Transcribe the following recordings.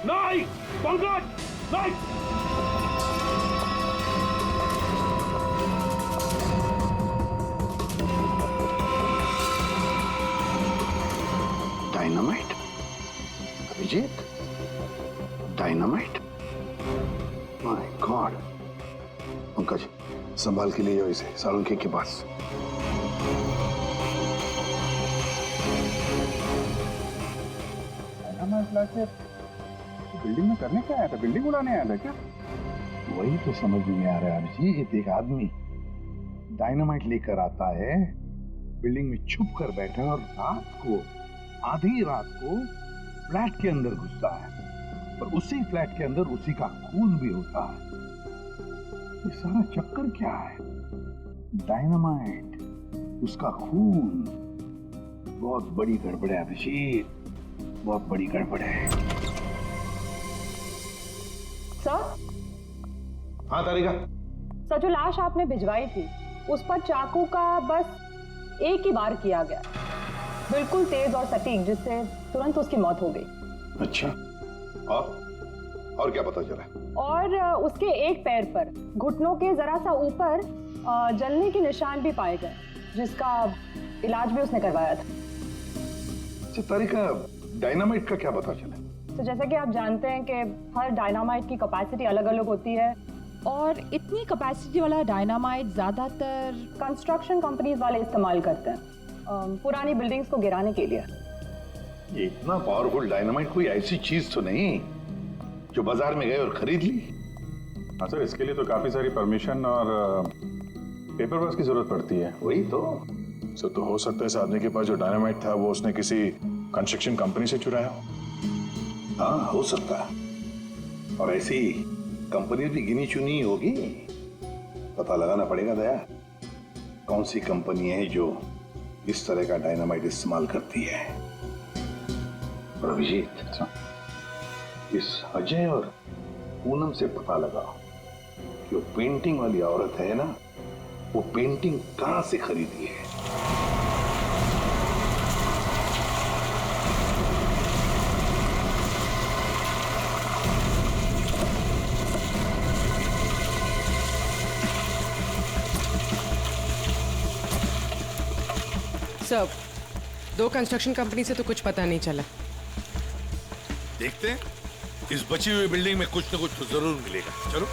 नहीं पंकज, नहीं। Dynamite? Abhijit, dynamite? My God. Pankaj, संभाल के ले जाओ इसे सालुंखे के पास। बिल्डिंग में करने क्या आया था? बिल्डिंग उड़ाने आया था क्या? वही तो समझ में नहीं आ रहा है अभिजीत। एक आदमी डायनामाइट लेकर आता है, बिल्डिंग में छुप कर बैठा है और रात को, आधी रात को फ्लैट के अंदर घुसता है और उसी फ्लैट के अंदर उसी का खून भी होता है। ये सारा चक्कर क्या है? डायनामाइट, उसका खून। बहुत बड़ी गड़बड़ है अभिजीत, बहुत बड़ी गड़बड़ है। सर? हाँ तारिका। सर, जो लाश आपने भिजवाई थी उस पर चाकू का बस एक ही बार किया गया, बिल्कुल तेज और सटीक, जिससे तुरंत उसकी मौत हो गई। अच्छा, और क्या पता चला? और उसके एक पैर पर घुटनों के जरा सा ऊपर जलने के निशान भी पाए गए, जिसका इलाज भी उसने करवाया था। अच्छा तारिका, डायनामाइट का क्या पता चला? तो जैसा कि आप जानते हैं कि हर डायनामाइट की कैपेसिटी अलग अलग होती है, और इतनी कैपेसिटी वाला डायनामाइट ज्यादातर कंस्ट्रक्शन कंपनीज वाले इस्तेमाल करते हैं पुरानी बिल्डिंग्स को गिराने के लिए। ये इतना पावरफुल डायनामाइट कोई ऐसी चीज तो नहीं जो बाजार में गए और खरीद ली? हाँ सर, इसके लिए तो काफी सारी परमिशन और पेपर वर्क की जरूरत पड़ती है। वही तो। सर, तो हो सकता है इस आदमी के पास जो डायनामाइट था वो उसने किसी कंस्ट्रक्शन कंपनी से चुराया हो। हाँ, हो सकता है। और ऐसी कंपनी भी गिनी चुनी होगी। पता लगाना पड़ेगा दया, कौन सी कंपनी है जो इस तरह का डायनामाइट इस्तेमाल करती है। और अभिजीत, इस अजय और पूनम से पता लगाओ कि वो पेंटिंग वाली औरत है ना, वो पेंटिंग कहां से खरीदी है। सर, 2 कंस्ट्रक्शन कंपनी से तो कुछ पता नहीं चला। देखते हैं, इस बची हुई बिल्डिंग में कुछ न कुछ तो जरूर मिलेगा। चलो।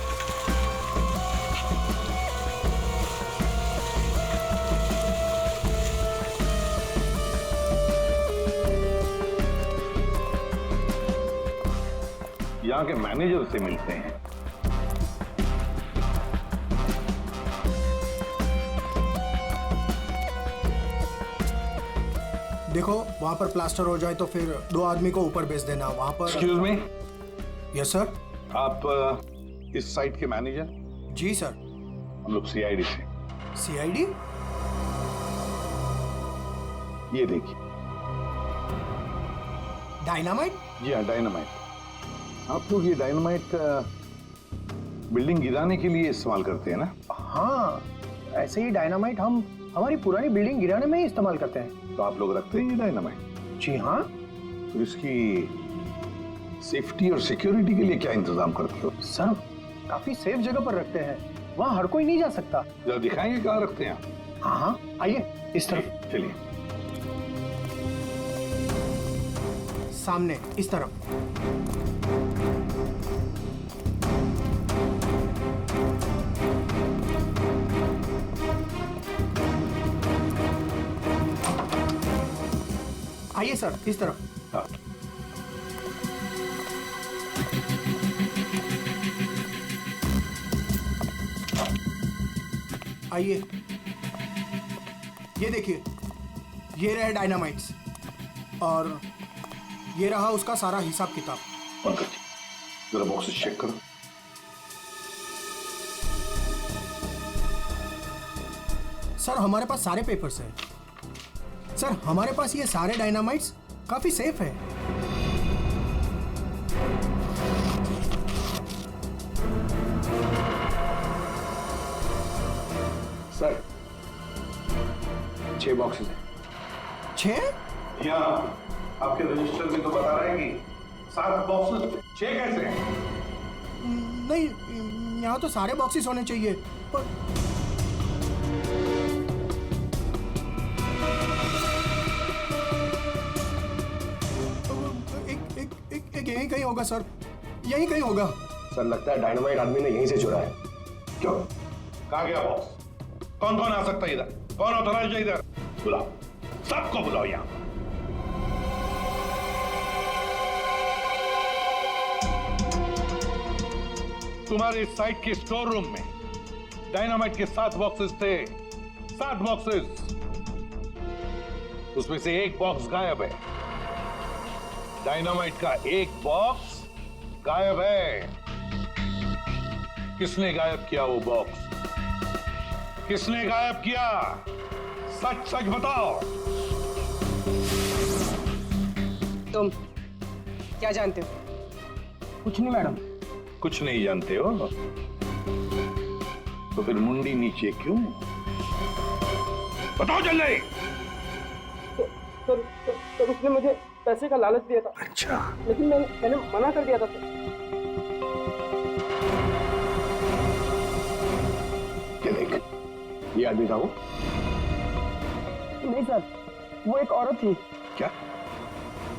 यहाँ के मैनेजर से मिलते हैं। देखो, वहाँ पर प्लास्टर हो जाए तो फिर 2 आदमी को ऊपर भेज देना। वहाँ पर। Excuse me. Yes sir. आप इस साइट के मैनेजर? जी सर। हम लोग सीआईडी से। सीआईडी? ये देखिए। डायनामाइट? जी हाँ, डायनामाइट। आप लोग ये डायनामाइट बिल्डिंग गिराने के लिए इस्तेमाल करते हैं ना? हाँ, ऐसे ही डायनामाइट हम हमारी पुरानी बिल्डिंग गिराने में ही इस्तेमाल करते हैं। तो आप लोग रखते हैं ये डायनामाइट? जी हाँ। तो इसकी सेफ्टी और सिक्योरिटी के लिए क्या इंतजाम करते हो? सर, काफी सेफ जगह पर रखते हैं, वहाँ हर कोई नहीं जा सकता। जरा दिखाएंगे कहाँ रखते हैं? हाँ हाँ, आइए इस तरफ। चलिए। सामने इस तरफ। आइए सर, इस तरफ। हाँ। आइए, ये देखिए, ये रहे डायनामाइट्स और ये रहा उसका सारा हिसाब किताब। पंकज, जरा बॉक्सेस चेक करो। सर, हमारे पास सारे पेपर्स हैं। सर, हमारे पास ये सारे डायनामाइट्स काफी सेफ है। सर, 6 बॉक्सेस हैं। 6? यहाँ आपके रजिस्टर में तो बता रहा है कि 7 बॉक्सेस 6 कैसे हैं? नहीं, यहाँ तो सारे बॉक्सेस होने चाहिए, पर एक यहीं कहीं होगा सर, यहीं कहीं होगा। सर लगता है डायनामाइट आदमी ने यहीं से चुरा है। क्यों? कहाँ गया बॉक्स? कौन कौन आ सकता है इधर? कौन ऑथराइज है इधर? बुलाओ, सबको बुलाओ यहाँ। तुम्हारे साइट के स्टोर रूम में डायनामाइट के 7 बॉक्सेस थे, 7 बॉक्सेस। उसमें से एक बॉक्स गायब है। डायनामाइट का एक बॉक्स गायब है। किसने गायब किया वो बॉक्स? किसने गायब किया? सच सच बताओ। तुम क्या जानते हो? कुछ नहीं मैडम। कुछ नहीं जानते हो तो फिर मुंडी नीचे क्यों? बताओ जल्दी। सर उसने मुझे पैसे का लालच दिया था। अच्छा, लेकिन मैंने मना कर दिया था सर। क्या देख, ये आदमी था वो? नहीं सर, वो एक औरत थी। क्या?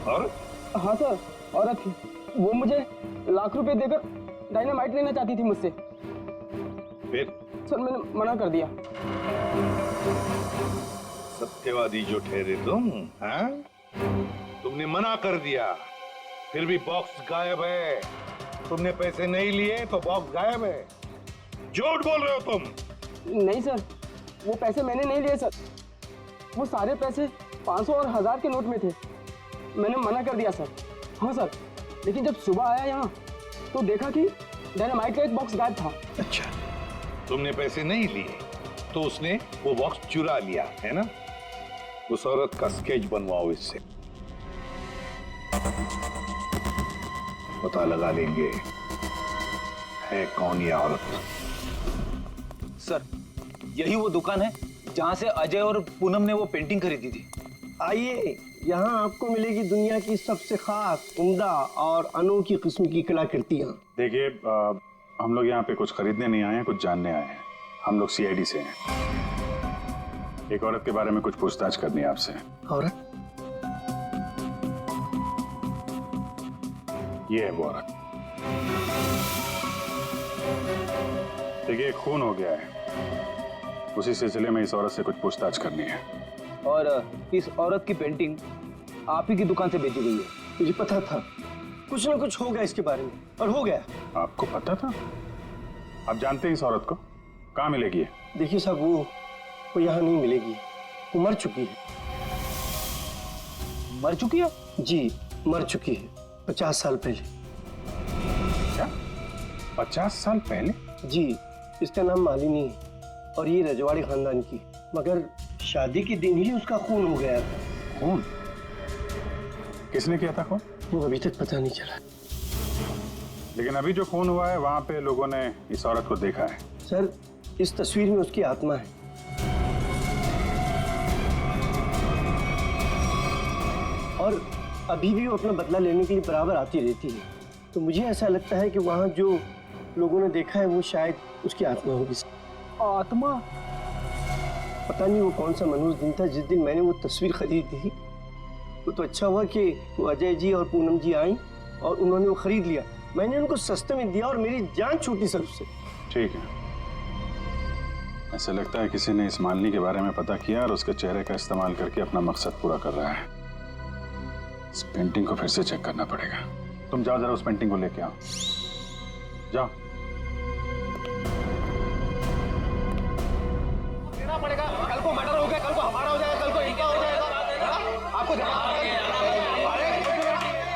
और हाँ सर, औरत थी। वो मुझे लाख रुपए देकर डायनामाइट लेना चाहती थी मुझसे। फिर सर मैंने मना कर दिया। सत्यवादी जो ठहरे तुम, हाँ? तुमने मना कर दिया, फिर भी बॉक्स गायब है। तुमने पैसे नहीं लिए तो बॉक्स गायब है। झूठ बोल रहे हो तुम। नहीं सर, वो पैसे मैंने नहीं लिए सर। वो सारे पैसे 500 और 1000 के नोट में थे। मैंने मना कर दिया सर। हाँ सर, लेकिन जब सुबह आया यहाँ तो देखा कि डायनामाइट का एक बॉक्स गायब था। अच्छा, तुमने पैसे नहीं लिए तो उसने वो बॉक्स चुरा लिया है ना? उस औरत का स्केच बनवाओ इससे, पता लगा लेंगे है कौन ये औरत। सर यही वो दुकान है जहां से अजय और पूनम ने वो पेंटिंग खरीदी थी। आइए, यहाँ आपको मिलेगी दुनिया की सबसे खास, उम्दा और अनोखी किस्म की कलाकृतियाँ। देखिए, हम लोग यहाँ पे कुछ खरीदने नहीं आए हैं, कुछ जानने आए हैं। हम लोग सीआईडी से हैं। एक औरत के बारे में कुछ पूछताछ करनी है आपसे। औरत? ये है वो औरत। देखिए, खून हो गया है, उसी सिलसिले में इस औरत से कुछ पूछताछ करनी है। और इस औरत की पेंटिंग आप ही की दुकान से बेची गई है। मुझे पता था कुछ ना कुछ होगा इसके बारे में, और हो गया। आपको पता था? आप जानते हैं इस औरत को? कहाँ मिलेगी? देखिए साहब, वो यहाँ नहीं मिलेगी। वो मर चुकी है। मर चुकी है? जी, मर चुकी है 50 साल पहले। क्या? 50 साल पहले? जी, इसका नाम मालिनी है और ये रजवाड़ी खानदान की, मगर शादी के दिन ही उसका खून हो गया था। खून? किसने किया था खून? वो अभी तक पता नहीं चला। लेकिन अभी जो खून हुआ है वहां पे लोगों ने इस औरत को देखा है। सर, इस तस्वीर में उसकी आत्मा है। और अभी भी वो अपना बदला लेने के लिए बराबर आती रहती है। तो मुझे ऐसा लगता है कि वहाँ जो लोगों ने देखा है वो शायद उसकी आत्मा होगी। आत्मा? पता नहीं वो कौन सा मनहूस दिन था जिस दिन मैंने वो तस्वीर खरीदी थी। वो तो अच्छा हुआ कि वो अजय जी और पूनम जी आई और उन्होंने वो खरीद लिया। मैंने उनको सस्ते में दिया और मेरी जान छूटी सर उससे। ठीक है, ऐसा लगता है किसी ने इस मालिनी के बारे में पता किया और उसके चेहरे का इस्तेमाल करके अपना मकसद पूरा कर रहा है। इस पेंटिंग को फिर से चेक करना पड़ेगा। तुम जाओ जरा उस पेंटिंग को लेके आओ, जाओ। देना पड़ेगा। कल को मर्डर हो गया, कल को हमारा हो जाएगा, कल को इनका हो जाएगा। आपको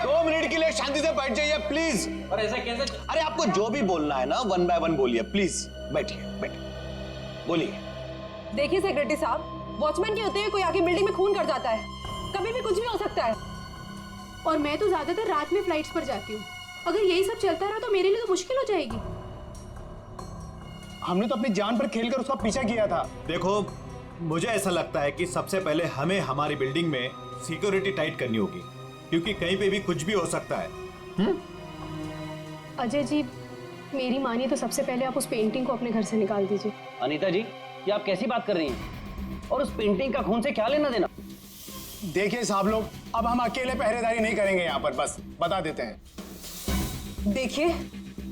2 मिनट के लिए शांति से बैठ जाइए प्लीज। अरे ऐसा कैसे? अरे आपको जो भी बोलना है ना 1 बाय 1 बोलिए प्लीज। बैठिए बैठिए, बोलिए। देखिए सेक्रेटरी साहब, वॉचमैन के होते हुए कोई आके बिल्डिंग में खून कर जाता है। कभी भी कुछ भी हो सकता है। और मैं तो ज्यादातर रात में फ्लाइट्स पर जाती हूँ। अगर यही सब चलता रहा तो मेरे लिए तो मुश्किल हो जाएगी। हमने तो अपनी जान पर खेलकर उसका पीछा किया था। देखो, मुझे ऐसा लगता है कि सबसे पहले हमें हमारी बिल्डिंग में सिक्योरिटी टाइट करनी होगी, क्योंकि कहीं पे भी कुछ भी हो सकता है। अजय जी, मेरी मानिए तो सबसे पहले आप उस पेंटिंग को अपने घर से निकाल दीजिए। अनीता जी, ये आप कैसी बात कर रही हैं? और उस पेंटिंग का खून से क्या लेना देना? देखिए साहब लोग, अब हम अकेले पहरेदारी नहीं करेंगे यहाँ पर, बस बता देते हैं। देखिए,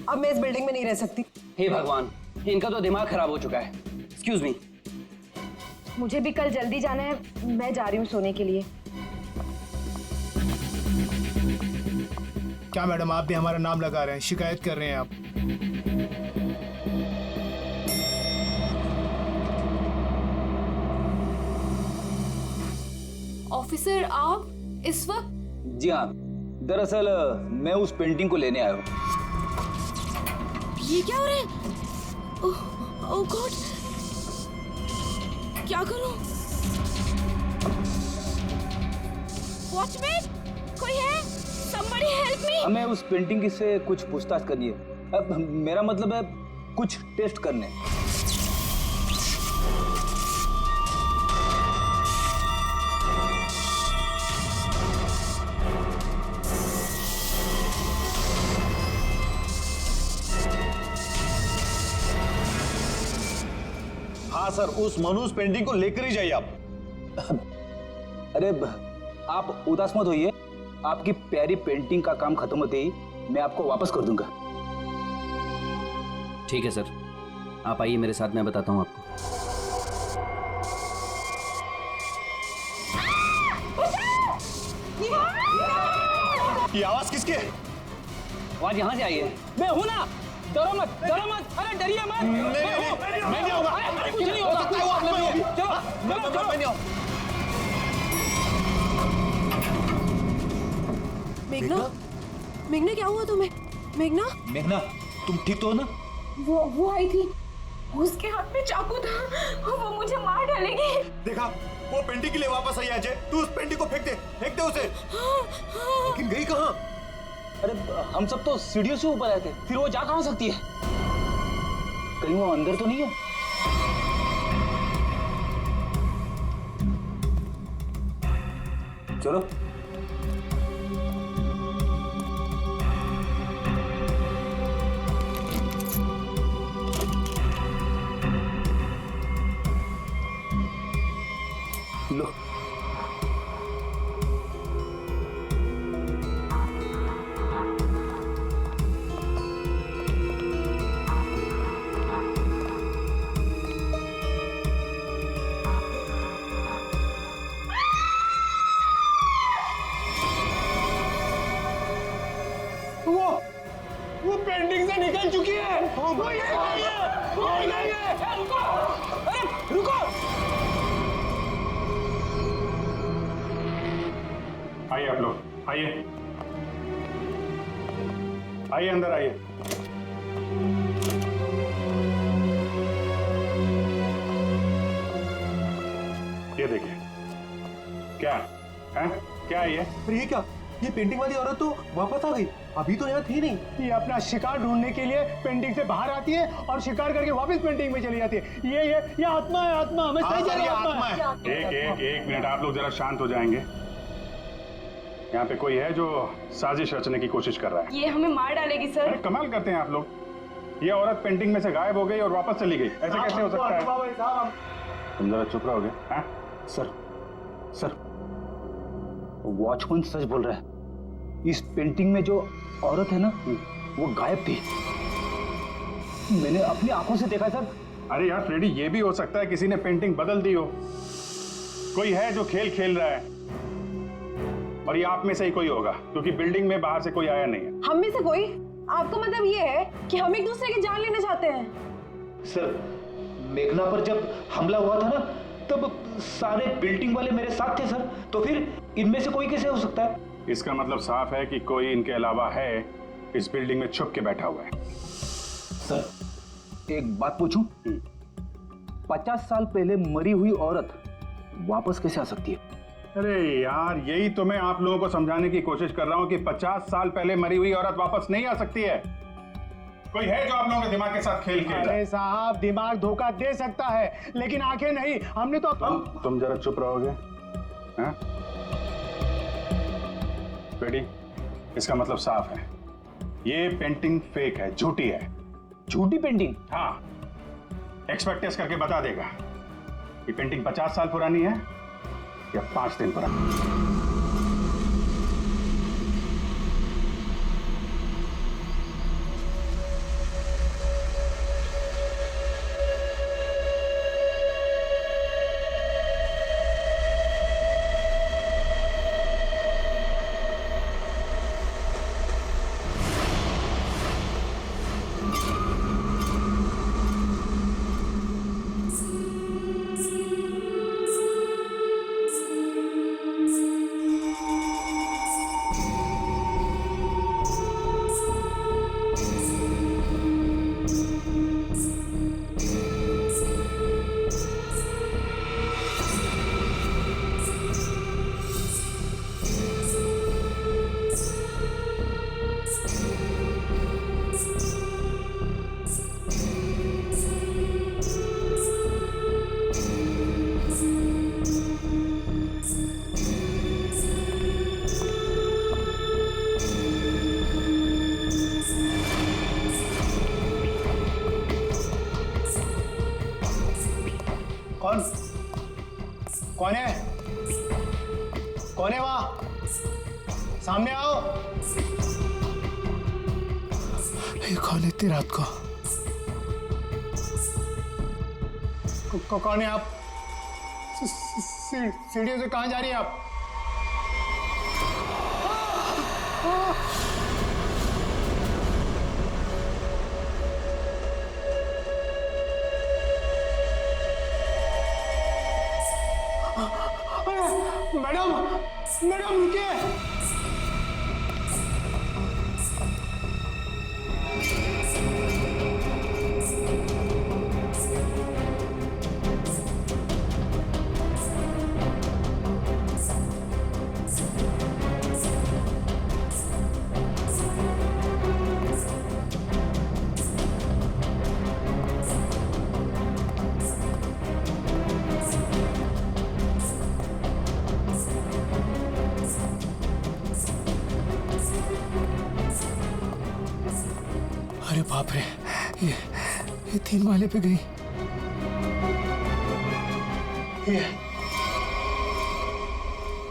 अब मैं इस बिल्डिंग में नहीं रह सकती। हे भगवान, इनका तो दिमाग खराब हो चुका है। Excuse me. मुझे भी कल जल्दी जाना है, मैं जा रही हूँ सोने के लिए। क्या मैडम, आप भी हमारा नाम लगा रहे हैं, शिकायत कर रहे हैं आप? ऑफिसर, आप इस वक्त? जी हाँ, दरअसल मैं उस पेंटिंग को लेने आया हूँ। ये क्या हो रहा है? ओह गॉड, क्या करूं? वॉचमैन, कोई है? Somebody help me! हमें उस पेंटिंग से कुछ पूछताछ करनी है। अब मेरा मतलब है कुछ टेस्ट करने। हाँ सर, उस मनुष्य पेंटिंग को लेकर ही जाइए आप। अरे आप उदास मत होइए, आपकी प्यारी पेंटिंग का काम खत्म होते ही मैं आपको वापस कर दूंगा। ठीक है सर, आप आइए मेरे साथ, मैं बताता हूँ आपको। ये आवाज किसकी है? आवाज यहाँ से आई है। मैं हूँ ना, डरो मत, डरो मत, अरे डरिए मत। मैं नहीं होगा। कुछ नहीं होगा। चलो मैं नहीं आऊँ। मेघना, मेघना क्या हुआ तुम्हें? मेघना, मेघना, तुम ठीक तो हो ना? वो आई थी, उसके हाथ में चाकू था, वो मुझे मार डालेगी। देखा, वो पेंटिंग के लिए वापस आई अजय। तू उस पेंटिंग को फेंक दे उसे। लेकिन गई कहाँ? अरे हम सब तो सीढ़ियों से ऊपर आए थे, फिर वो जा कहाँ सकती है? कहीं वो अंदर तो नहीं है? चलो। लो। वो पेंटिंग से निकल चुकी है। वो ये गई है। रुको, अरे रुको। आइए आप लोग, आइए आइए, अंदर आइए। ये देखिए, क्या है? क्या है ये? अरे ये क्या? ये पेंटिंग वाली औरत तो वापस आ गई, अभी तो यहाँ थी नहीं। ये अपना शिकार ढूंढने के लिए पेंटिंग से बाहर आती है और शिकार करके वापस पेंटिंग में चली जाती है। ये आत्मा है, आत्मा। हमें सही कह रही है, आत्मा है। एक मिनट, आप लोग जरा शांत हो जाएंगे। यहाँ पे कोई है जो साजिश रचने की कोशिश कर रहा है। ये हमें मार डालेगी सर। अरे कमाल करते हैं आप लोग। ये औरत पेंटिंग में से गायब हो गई और वापस चली गई, ऐसे कैसे हो सकता है? तुम जरा चुप रहोगे? हाँ सर, वॉचमैन सच बोल रहा है। इस पेंटिंग में जो औरत है ना, वो गायब थी। मैंने अपनी आंखों से देखा सर। अरे यार फ्रेडी, ये भी हो सकता है किसी ने पेंटिंग बदल दी हो। कोई है जो खेल खेल रहा है, और ये आप में से ही कोई होगा, क्योंकि बिल्डिंग में बाहर से कोई आया नहीं है। हम में से कोई? आपका मतलब ये है कि हम एक दूसरे की जान लेना चाहते हैं? सर, मेघना पर जब हमला हुआ था ना, तब सारे बिल्डिंग वाले मेरे साथ थे सर। तो फिर इनमें से कोई कैसे हो सकता है? इसका मतलब साफ है कि कोई इनके अलावा है, इस बिल्डिंग में छुप के बैठा हुआ है। सर, एक बात पूछूं? 50 साल पहले मरी हुई औरत वापस कैसे आ सकती है? अरे यार, यही तो मैं आप लोगों को समझाने की कोशिश कर रहा हूं कि 50 साल पहले मरी हुई औरत वापस नहीं आ सकती है। कोई है जो आप लोगों के दिमाग के साथ खेल खेल रहा है? अरे साहब, दिमाग धोखा दे सकता है, लेकिन आंखें नहीं। हमने तो तुम जरा चुप रहोगे? हाँ? रेडी, इसका मतलब साफ है, ये पेंटिंग फेक है, झूठी है। झूठी पेंटिंग? हाँ, एक्सपर्ट टेस्ट करके बता देगा कि पेंटिंग 50 साल पुरानी है या 5 दिन पुरानी। कौन है? कौन है वहां? सामने आओ। ये कौन है इतनी रात को? कौन है आप? सीढ़ियों से कहां जा रही है आप? मैडम, मैडम रुकिए। अरे बाप रे, ये 3 माले पे गई।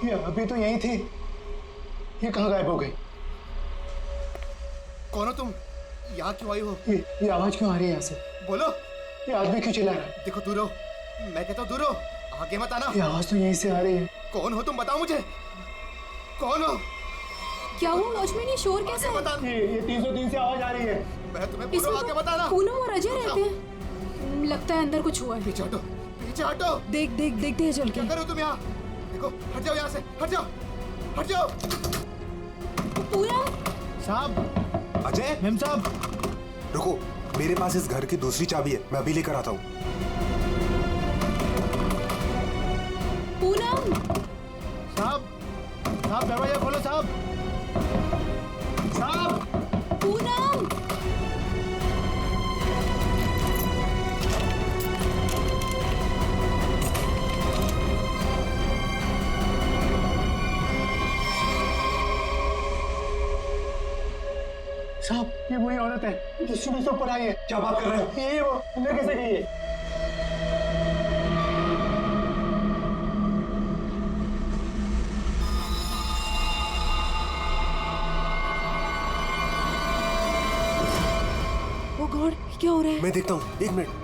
ये अभी तो यहीं थी, ये कहाँ गायब हो गई? कौन हो तुम? यहाँ क्यों आई हो? ये आवाज क्यों आ रही है यहाँ से? बोलो। ये आदमी क्यों चिल्ला रहा है? देखो दूर हो, मैं कहता हूँ दूर हो, आगे मत आना। ये आवाज तो यहीं से आ रही है। कौन हो तुम, बताओ मुझे, कौन हो? क्या हुआ वॉचमैन, ये शोर कैसा है? ये 303 से आवाज आ रही है। मैं तुम्हें पूरा आगे बताना। पूनम और अजय रहते हैं, लगता है अंदर कुछ हुआ है। पीछे हटो, पीछे हटो। देखते हैं चल के। क्या करो तुम यहाँ? देखो, हट जाओ यहाँ से, हट जाओ, हट जाओ। पूनम साहब, अजय, मैम साहब, रुको, मेरे पास इस घर की दूसरी चाबी है, मैं अभी लेकर आता हूँ। पूनम साहब, साहब दरवाजा खोलो साहब। साहब, पूनम साहब, ये वही औरत है जो सुबह से ऊपर आई है। क्या बात कर रहे हो? यही वो, अंदर कैसे गई है? ओ गॉड, क्या हो रहा है? मैं देखता हूँ, 1 मिनट।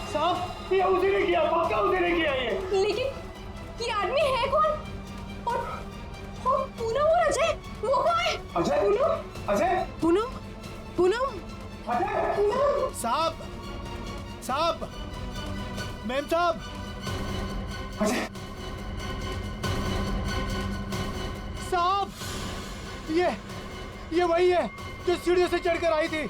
साहब, ये उसी ने किया, पक्का उसी ने किया ये। लेकिन ये आदमी है कौन? और पूनम और अजय, वो कहाँ है? अजय, पूनम, अजय, पूनम, पूनम, अजय, पूनम। साहब, साहब, मैम साहब, अजय, साहब, ये वही है जो सीढ़ियों से चढ़कर आई थी।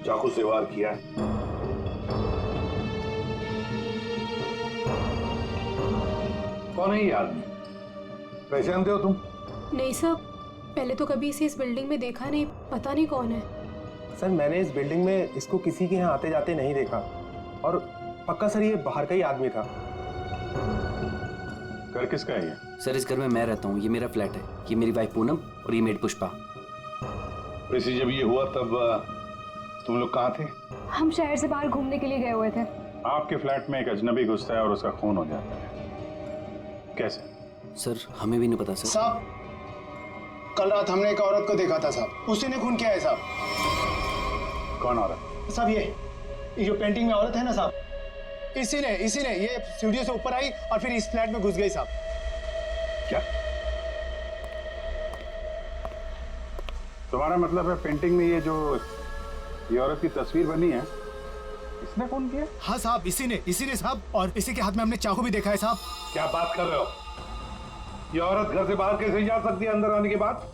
चाकू से वार किया, कौन है ये आदमी? पहचानते हो तुम? नहीं साहब, पहले तो कभी इसे इस बिल्डिंग में देखा नहीं, पता नहीं कौन है। सर मैंने इस बिल्डिंग में इसको किसी के यहाँ आते जाते नहीं देखा, और पक्का सर ये बाहर का ही आदमी था। घर किसका है ये? सर इस घर में मैं रहता हूँ, ये मेरा फ्लैट है, ये मेरी वाइफ पूनम और ये मेड पुष्पा। वैसे जब ये हुआ तब तुम लोग कहाँ थे? हम शहर से बाहर घूमने के लिए गए हुए थे। आपके फ्लैट में एक अजनबी घुसता है और उसका खून हो जाता है, कैसे? सर हमें भी नहीं पता सर। साहब कल रात हमने एक औरत को देखा था साहब, उसी ने खून किया है साहब। कौन औरत? साहब ये जो पेंटिंग में औरत है ना साहब, इसी ने ये सीढ़ियों से ऊपर आई और फिर इस फ्लैट में घुस गई साहब। क्या? तुम्हारा मतलब है पेंटिंग में ये औरत की तस्वीर बनी है, इसने खून किया? हाँ साहब, इसी ने साहब, और इसी के हाथ में हमने चाकू भी देखा है साहब। क्या बात कर रहे हो? ये औरत घर से बाहर कैसे जा सकती है अंदर आने के बाद?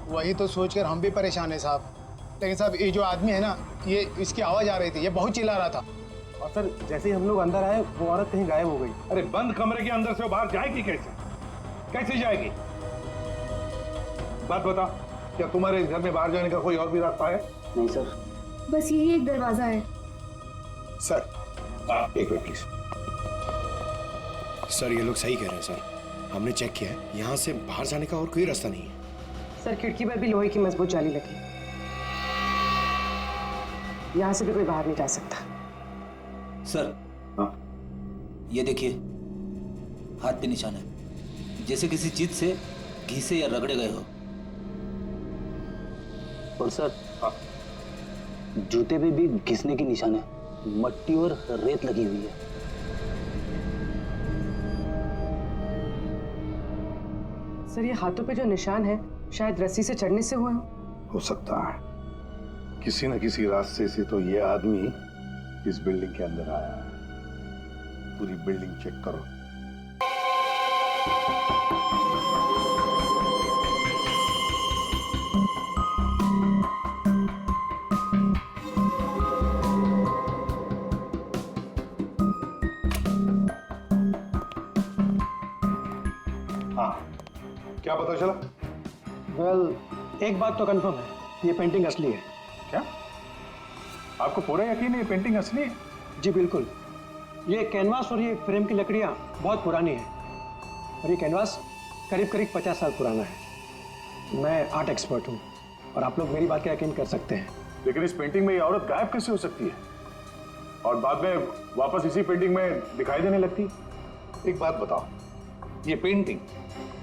वही तो सोचकर हम भी परेशान है साहब। लेकिन साहब ये जो आदमी है ना, ये इसकी आवाज आ रही थी, ये बहुत चिल्ला रहा था, और सर जैसे ही हम लोग अंदर आए वो औरत कहीं गायब हो गई। अरे बंद कमरे के अंदर से वो बाहर जाएगी कैसे जाएगी? बात बता, क्या तुम्हारे इस घर में बाहर जाने का कोई और भी रास्ता है? नहीं सर, बस यही एक दरवाजा है। सर एक मिनट प्लीज। सर ये लोग सही कह रहे हैं सर, हमने चेक किया है, यहाँ से बाहर जाने का और कोई रास्ता नहीं है। सर खिड़की पर भी लोहे की मजबूत जाली लगी, यहाँ से भी कोई बाहर नहीं जा सकता। सर ये देखिए, हाथ पे निशान है, जैसे किसी चीज से घिसे या रगड़े गए हो। और सर जूते पे भी घिसने की निशान है, मट्टी और रेत लगी हुई है। सर ये हाथों पे जो निशान है शायद रस्सी से चढ़ने से हुए हो सकता है, किसी न किसी रास्ते से तो ये आदमी इस बिल्डिंग के अंदर आया है। पूरी बिल्डिंग चेक करो। हाँ, क्या पता चला? वेल, एक बात तो कंफर्म है, ये पेंटिंग असली है। क्या? आपको पूरा यकीन है ये पेंटिंग असली है? जी बिल्कुल। ये कैनवास और ये फ्रेम की लकड़ियाँ बहुत पुरानी है, और ये कैनवास करीब 50 साल पुराना है। मैं आर्ट एक्सपर्ट हूँ, और आप लोग मेरी बात का यकीन कर सकते हैं। लेकिन इस पेंटिंग में ये औरत गायब कैसे हो सकती है और बाद में वापस इसी पेंटिंग में दिखाई देने लगती? एक बात बताओ, ये पेंटिंग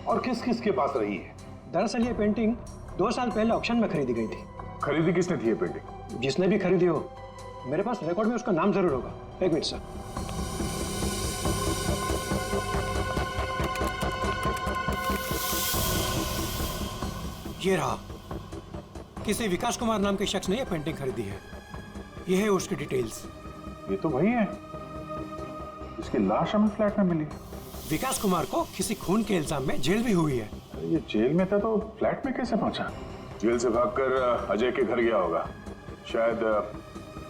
और किस किस के पास रही है? दरअसल ये पेंटिंग 2 साल पहले ऑक्शन में खरीदी गई थी। खरीदी किसने थी ये पेंटिंग? जिसने भी खरीदी हो, मेरे पास रिकॉर्ड में उसका नाम जरूर होगा। एक मिनट सर। ये रहा, किसी विकास कुमार नाम के शख्स ने यह पेंटिंग खरीदी है। यह है उसकी डिटेल्स। ये तो वही है, इसकी लाश हमें फ्लैट में मिली। विकास कुमार को किसी खून के इल्जाम में जेल भी हुई है। ये जेल में था तो फ्लैट में कैसे पहुंचा? जेल से भागकर अजय के घर गया होगा, शायद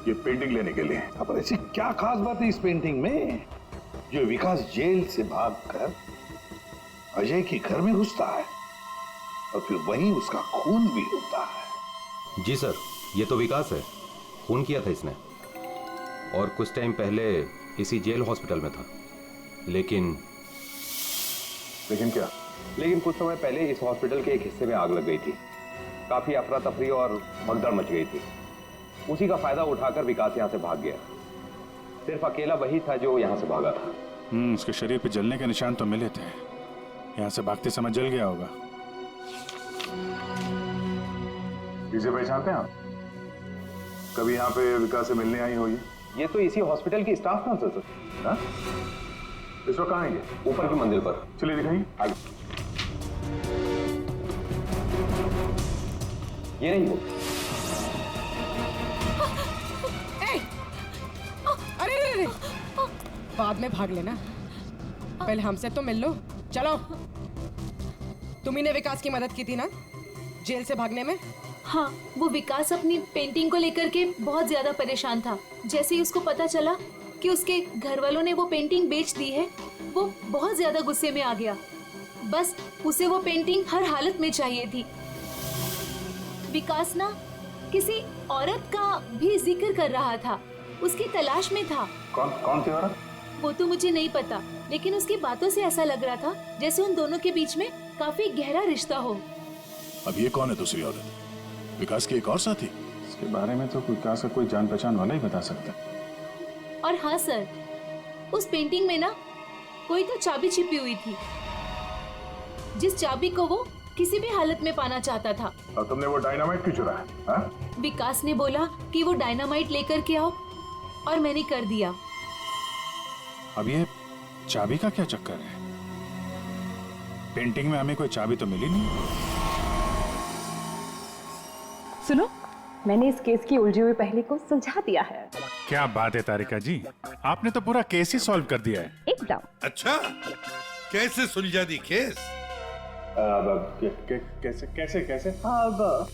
ये पेंटिंग लेने के लिए। अब ऐसी क्या खास बात है इस पेंटिंग में जो विकास जेल से भागकर अजय के घर में घुसता है और फिर वहीं उसका खून भी होता है? जी सर, ये तो विकास है, खून किया था इसने और कुछ टाइम पहले इसी जेल हॉस्पिटल में था। लेकिन क्या? लेकिन कुछ समय पहले इस हॉस्पिटल के एक हिस्से में आग लग गई थी, काफी अफरा तफरी और भगदड़ मच गई थी। उसी का फायदा उठाकर विकास यहाँ से भाग गया। सिर्फ अकेला वही था जो यहाँ से भागा था। उसके शरीर पे जलने के निशान तो मिले थे, यहाँ से भागते समय जल गया होगा। इसे पहचानते हैं आप? कभी यहाँ पे विकास से मिलने आई होगी? ये तो इसी हॉस्पिटल की स्टाफ नर्स है सर। हाँ? इस वक्त कहाँ है ये? ऊपर की मंजिल पर। चलिए दिखाइए। आगे। ये नहीं वो। अरे बाद में भाग लेना, पहले हमसे तो मिल लो। चलो, तुम्ही ने विकास की मदद की थी ना जेल से भागने में? हाँ, वो विकास अपनी पेंटिंग को लेकर के बहुत ज्यादा परेशान था। जैसे ही उसको पता चला कि उसके घर वालों ने वो पेंटिंग बेच दी है, वो बहुत ज्यादा गुस्से में आ गया। बस उसे वो पेंटिंग हर हालत में चाहिए थी। विकास ना किसी औरत का भी जिक्र कर रहा था, उसकी तलाश में था। कौन थी औरत? वो तो मुझे नहीं पता, लेकिन उसकी बातों से ऐसा लग रहा था जैसे उन दोनों के बीच में काफी गहरा रिश्ता हो। अब ये कौन है दूसरी औरत? विकास की एक और साथी? इसके बारे में तो विकास का कोई जान पहचान वाला ही बता सकता। और हाँ सर, उस पेंटिंग में ना कोई तो चाबी छिपी हुई थी, जिस चाबी को वो किसी भी हालत में पाना चाहता था। और तुमने वो डायनामाइट क्यों चुराया? हाँ? विकास ने बोला कि वो डायनामाइट लेकर के आओ, और मैंने कर दिया। अब ये चाबी का क्या चक्कर है? पेंटिंग में हमें कोई चाबी तो मिली नहीं। सुनो, मैंने इस केस की उलझी हुई पहेली को सुलझा दिया है। क्या बात है तारिका जी, आपने तो पूरा केस ही सॉल्व कर दिया है। एकदम। अच्छा, कैसे सुलझा दी केस? कैसे कैसे कैसे? अब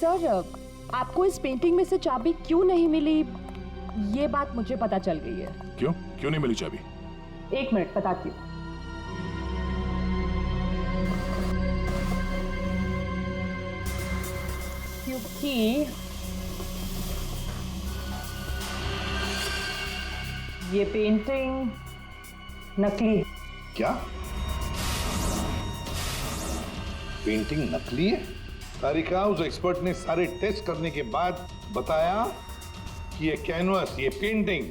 सर, आपको इस पेंटिंग में से चाबी क्यों नहीं मिली, ये बात मुझे पता चल गई है। क्यों नहीं मिली चाबी? एक मिनट बताती हूँ। क्योंकि ये पेंटिंग नकली है। क्या? पेंटिंग नकली है? तारिका, उस एक्सपर्ट ने सारे टेस्ट करने के बाद बताया कि ये कैनवास, ये पेंटिंग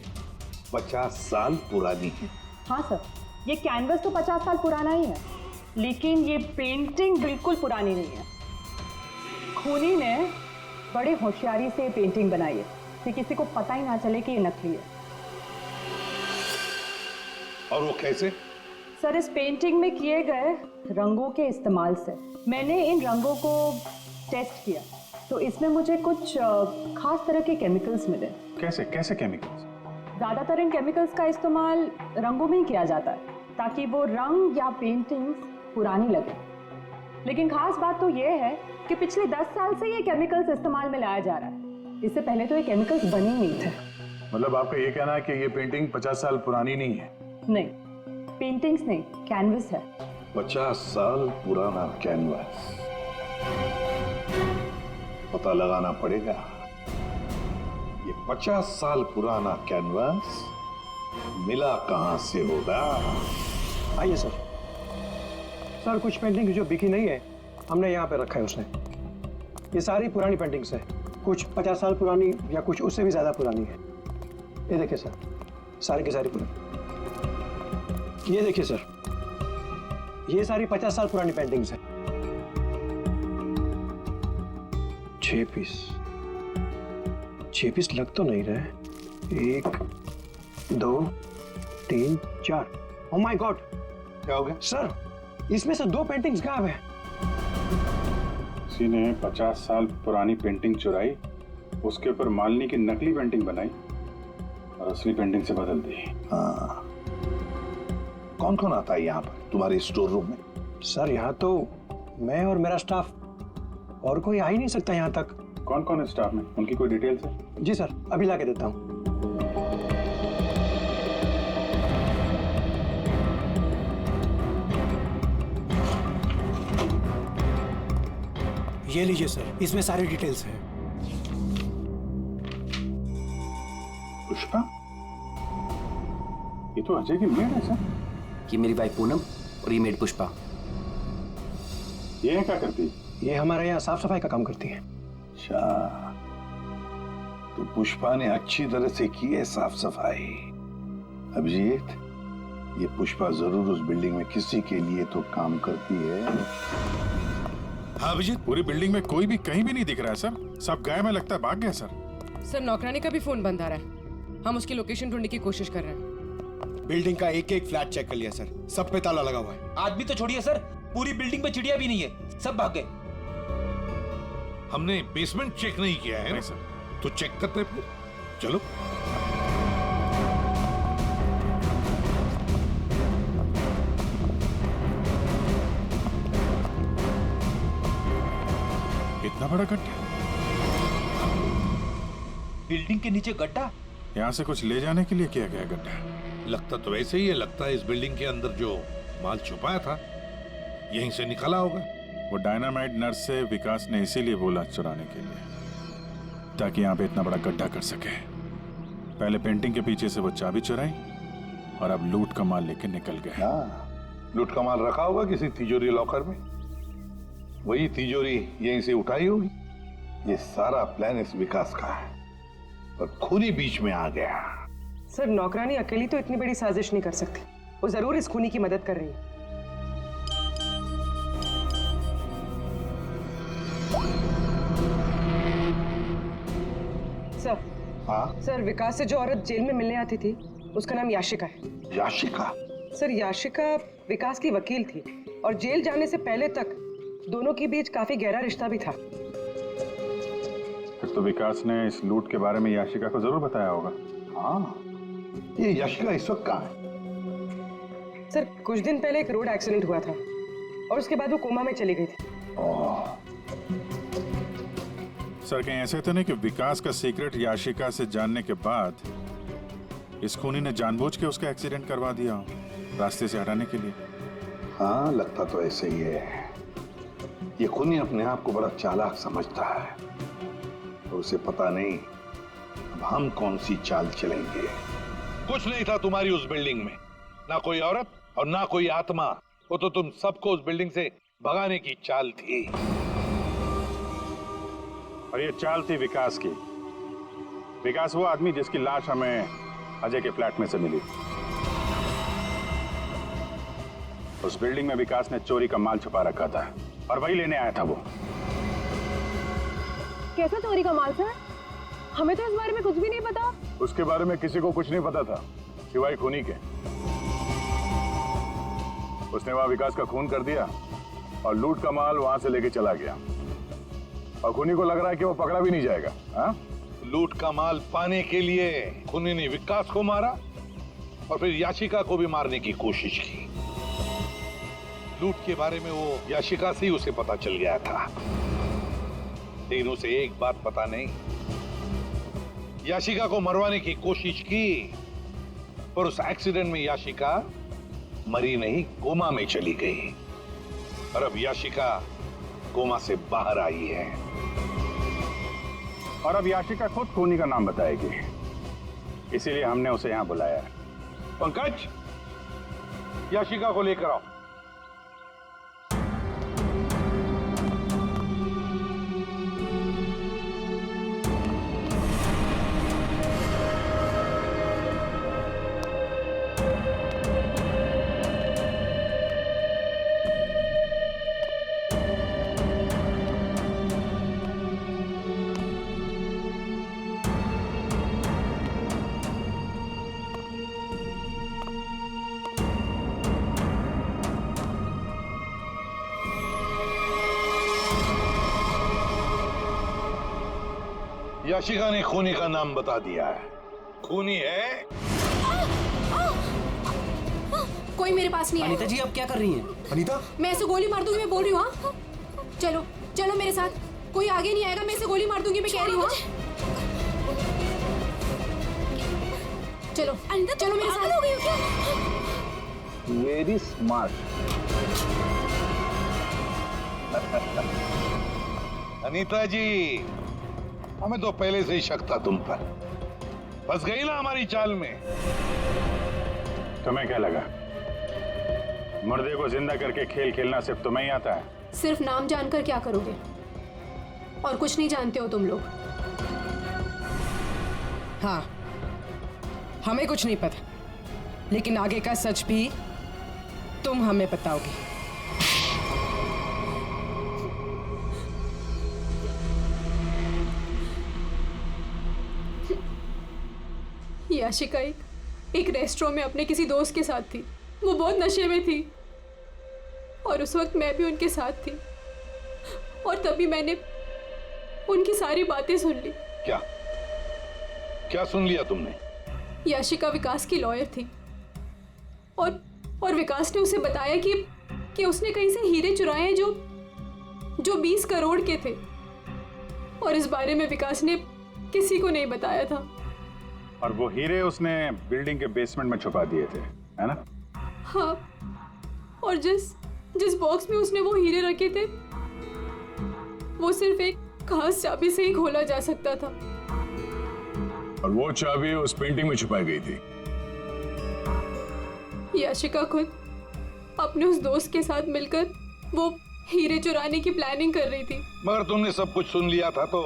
50 साल पुरानी है। हाँ सर, ये कैनवस तो 50 साल पुराना ही है, लेकिन ये पेंटिंग बिल्कुल पुरानी नहीं है। खूनी ने बड़े होशियारी से पेंटिंग बनाई है कि किसी को पता ही ना चले कि ये नकली है। और वो कैसे? सर, इस पेंटिंग में किए गए रंगों के इस्तेमाल से मैंने इन रंगों को टेस्ट किया, तो इसमें मुझे कुछ खास तरह के केमिकल्स मिले। कैसे केमिकल्स? ज्यादातर इन केमिकल्स का इस्तेमाल रंगों में ही किया जाता है ताकि वो रंग या पेंटिंग्स पुरानी लगे। लेकिन खास बात तो ये है कि पिछले 10 साल से ये केमिकल्स इस्तेमाल में लाया जा रहा है। इससे पहले तो ये केमिकल्स बने ही नहीं थे। मतलब आपका ये कहना है कि ये पेंटिंग 50 साल पुरानी नहीं है? नहीं, पेंटिंग्स नहीं, कैनवस है। 50 साल पुराना कैनवास। पता लगाना पड़ेगा ये 50 साल पुराना कैनवास मिला कहां से होगा। आइए सर। सर, कुछ पेंटिंग जो बिकी नहीं है हमने यहाँ पे रखा है उसने। ये सारी पुरानी पेंटिंग्स है, कुछ 50 साल पुरानी या कुछ उससे भी ज्यादा पुरानी है। ये देखिए सर, सारी की सारी पुरानी। ये देखिए सर, ये सारी 50 साल पुरानी पेंटिंग्स है। 6 पीस लग तो नहीं रहे। 1 2 3 4। ओह माय गॉड, क्या हो गया सर? इसमें से 2 पेंटिंग्स गायब है। किसी ने 50 साल पुरानी पेंटिंग चुराई, उसके ऊपर मालिनी की नकली पेंटिंग बनाई और असली पेंटिंग से बदल दी। हाँ, कौन कौन आता है यहाँ पर तुम्हारे स्टोर रूम में? सर, यहाँ तो मैं और मेरा स्टाफ, और कोई आ ही नहीं सकता यहाँ तक। कौन कौन है स्टाफ में? उनकी कोई डिटेल्स है? जी सर, अभी ला के देता हूँ। ये लीजिए सर, इसमें सारी डिटेल्स हैं। पुष्पा, ये तो अजय की मेड है सर। ये मेरी वाइफ पूनम और ये मेड पुष्पा। ये क्या करती है? ये हमारे यहाँ साफ सफाई का काम करती है। अच्छा, तो पुष्पा ने अच्छी तरह से की है साफ सफाई। अभिजीत, ये पुष्पा जरूर उस बिल्डिंग में किसी के लिए तो काम करती है। हाँ अभिजीत, पूरी बिल्डिंग में कोई भी कहीं भी नहीं दिख रहा है सर। सब गायब है, लगता है भाग गया सर। सर, नौकरानी का भी फोन बंद आ रहा है। हम उसकी लोकेशन ढूंढने की कोशिश कर रहे हैं। बिल्डिंग का एक एक फ्लैट चेक कर लिया सर, सब पे ताला लगा हुआ है। आदमी तो छोड़िए सर, पूरी बिल्डिंग में चिड़िया भी नहीं है, सब भाग गए। हमने बेसमेंट चेक नहीं किया है ना सर, तो चेक करते फिर। चलो। इतना बड़ा गड्ढा? बिल्डिंग के नीचे गड्ढा? यहाँ से कुछ ले जाने के लिए किया गया गड्ढा। लगता तो वैसे ही है। लगता है इस बिल्डिंग के अंदर जो माल छुपाया था यहीं से निकला होगा। वो डायनामाइट नर्स से विकास ने इसीलिए बोला चुराने के लिए, ताकि यहाँ पे इतना बड़ा गड्ढा कर सके। पहले पेंटिंग के पीछे से वो चाबी चुराई और अब लूट का माल लेके निकल गए। लूट का माल रखा होगा किसी तिजोरी लॉकर में, वही तिजोरी यहीं से उठाई होगी। ये सारा प्लान इस विकास का है, पर खूनी बीच में आ गया। सर, नौकरानी अकेली तो इतनी बड़ी साजिश नहीं कर सकती। वो जरूर इस खूनी की मदद कर रही है। सर, हाँ सर, विकास से जो औरत जेल में मिलने आती थी उसका नाम याशिका है। याशिका? सर, याशिका विकास की वकील थी और जेल जाने से पहले तक दोनों के बीच काफी गहरा रिश्ता भी था। फिर तो विकास ने इस लूट के बारे में याशिका को जरूर बताया होगा। हाँ, ये याशिका इस वक्त कहाँ है? सर, कुछ दिन पहले एक रोड एक्सीडेंट हुआ था और उसके बाद वो कोमा में चली गई थी। सर, कहीं ऐसे तो नहीं कि विकास का सीक्रेट याशिका से जानने के बाद इस खूनी ने जानबूझ के उसका एक्सीडेंट करवा दिया हो, रास्ते से हटाने के लिए? हाँ, लगता तो ऐसे ही है। ये खूनी अपने आप को बड़ा चालाक समझता है, तो उसे पता नहीं अब हम कौन सी चाल चलेंगे। कुछ नहीं था तुम्हारी उस बिल्डिंग में, ना कोई औरत और ना कोई आत्मा। वो तो तुम सबको उस बिल्डिंग से भगाने की चाल थी। और ये चाल थी विकास की। विकास वो आदमी जिसकी लाश हमें अजय के फ्लैट में से मिली। उस बिल्डिंग में विकास ने चोरी का माल छुपा रखा था और वही लेने आया था वो। कैसा चोरी का माल सर? हमें तो इस बारे में कुछ भी नहीं पता। उसके बारे में किसी को कुछ नहीं पता था सिवाय खूनी के। उसने वहां विकास का खून कर दिया और लूट का माल वहां से लेके चला गया। और खूनी को लग रहा है कि वो पकड़ा भी नहीं जाएगा। हाँ? लूट का माल पाने के लिए खूनी ने विकास को मारा और फिर याशिका को भी मारने की कोशिश की। लूट के बारे में वो याशिका से ही उसे पता चल गया था, लेकिन उसे एक बात पता नहीं। याशिका को मरवाने की कोशिश की, पर उस एक्सीडेंट में याशिका मरी नहीं, कोमा में चली गई। और अब याशिका कोमा से बाहर आई है। और अब याशिका खुद खूनी का नाम बताएगी, इसीलिए हमने उसे यहां बुलाया है। पंकज, याशिका को लेकर आओ। याशिका ने खूनी का नाम बता दिया है। खूनी है। कोई मेरे पास नहीं है। अनीता जी, आप क्या कर रही हैं? अनीता, मैं ऐसे गोली मार दूंगी, मैं बोल रही हूँ। हाँ, चलो चलो मेरे साथ, कोई आगे नहीं आएगा, मैं ऐसे गोली मार दूंगी, मैं कह रही हूँ। चलो अनीता, चलो मेरे साथ। हो गई हो क्या? Very smart. अनीता जी, हमें तो पहले से ही शक था तुम पर। फंस गई ना हमारी चाल में। तुम्हें क्या लगा मुर्दे को जिंदा करके खेल खेलना सिर्फ तुम्हें ही आता है? सिर्फ नाम जानकर क्या करोगे? और कुछ नहीं जानते हो तुम लोग। हाँ, हमें कुछ नहीं पता, लेकिन आगे का सच भी तुम हमें बताओगे। याशिका एक रेस्टोरेंट में अपने किसी दोस्त के साथ थी। वो बहुत नशे में थी और उस वक्त मैं भी उनके साथ थी, और तभी मैंने उनकी सारी बातें सुन ली। क्या क्या सुन लिया तुमने? याशिका विकास की लॉयर थी और विकास ने उसे बताया कि उसने कहीं से हीरे चुराए हैं जो 20 करोड़ के थे, और इस बारे में विकास ने किसी को नहीं बताया था। और वो हीरे उसने बिल्डिंग के बेसमेंट में छुपा दिए थे, है ना? हाँ, और जिस बॉक्स में उसने वो हीरे रखे थे वो सिर्फ एक खास चाबी से ही खोला जा सकता था। और वो चाबी उस पेंटिंग में छुपाई गई थी। याशिका खुद अपने उस दोस्त के साथ मिलकर वो हीरे चुराने की प्लानिंग कर रही थी। मगर तुमने सब कुछ सुन लिया था तो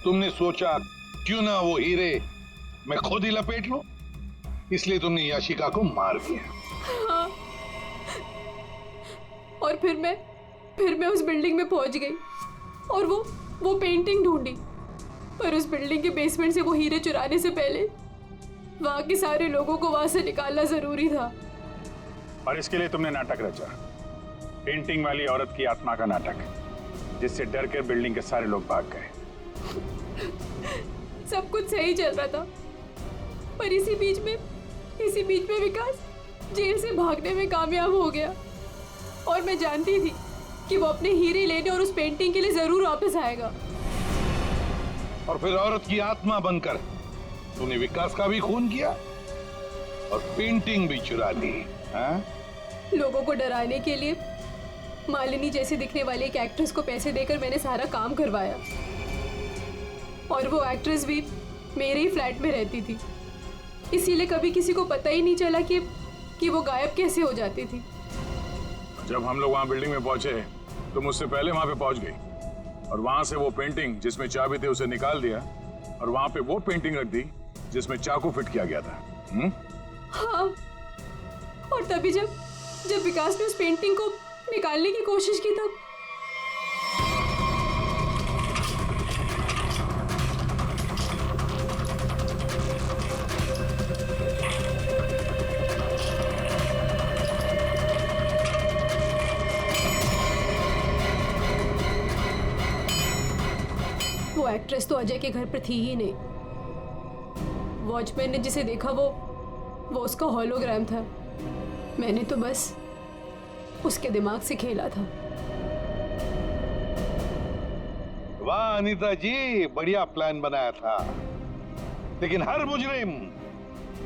तुमने सोचा क्यों ना वो हीरे मैं खुद ही लपेट लूं, इसलिए तुमने याशिका को मार दिया। हाँ। और फिर मैं उस बिल्डिंग में पहुंच गई और वो पेंटिंग ढूंढी, पर उस बिल्डिंग के बेसमेंट से वो हीरे चुराने से पहले वहां के सारे लोगों को वहां से निकालना जरूरी था। और इसके लिए तुमने नाटक रचा, पेंटिंग वाली औरत की आत्मा का नाटक, जिससे डर कर बिल्डिंग के सारे लोग भाग गए। सब कुछ सही चल रहा था, पर इसी बीच में विकास जेल से भागने में कामयाब हो गया और मैं जानती थी कि वो अपने हीरे लेने और उस पेंटिंग के लिए जरूर वापस आएगा। और फिर औरत की आत्मा बनकर तूने विकास का भी खून किया और पेंटिंग भी चुरा ली। हाँ? लोगों को डराने के लिए मालिनी जैसे दिखने वाली एक एक्ट्रेस को पैसे देकर मैंने सारा काम करवाया, और वो एक्ट्रेस भी मेरे ही फ्लैट में रहती थी, इसीलिए कभी किसी को पता ही नहीं चला कि वो गायब कैसे हो जाती थी। जब हम लोग वहां बिल्डिंग में पहुंचे तो मुझसे पहले वहां पे पहुंच गई और वहां से वो पेंटिंग जिसमें चाबी थी उसे निकाल दिया और वहां पे वो पेंटिंग रख दी जिसमें चाकू फिट किया गया था। हाँ, और तभी जब विकास ने उस पेंटिंग को निकालने की कोशिश की तब वो एक्ट्रेस तो अजय के घर पर थी ही नहीं। वॉचमैन ने जिसे देखा वो उसका होलोग्राम था। मैंने तो बस उसके दिमाग से खेला था। वाह अनीता जी, बढ़िया प्लान बनाया था, लेकिन हर मुजरिम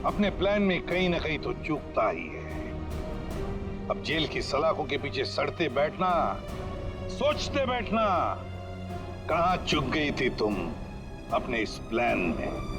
अपने प्लान में कहीं ना कहीं तो चूकता ही है। अब जेल की सलाखों के पीछे सड़ते बैठना, सोचते बैठना, कहां चूक गई थी तुम अपने इस प्लान में?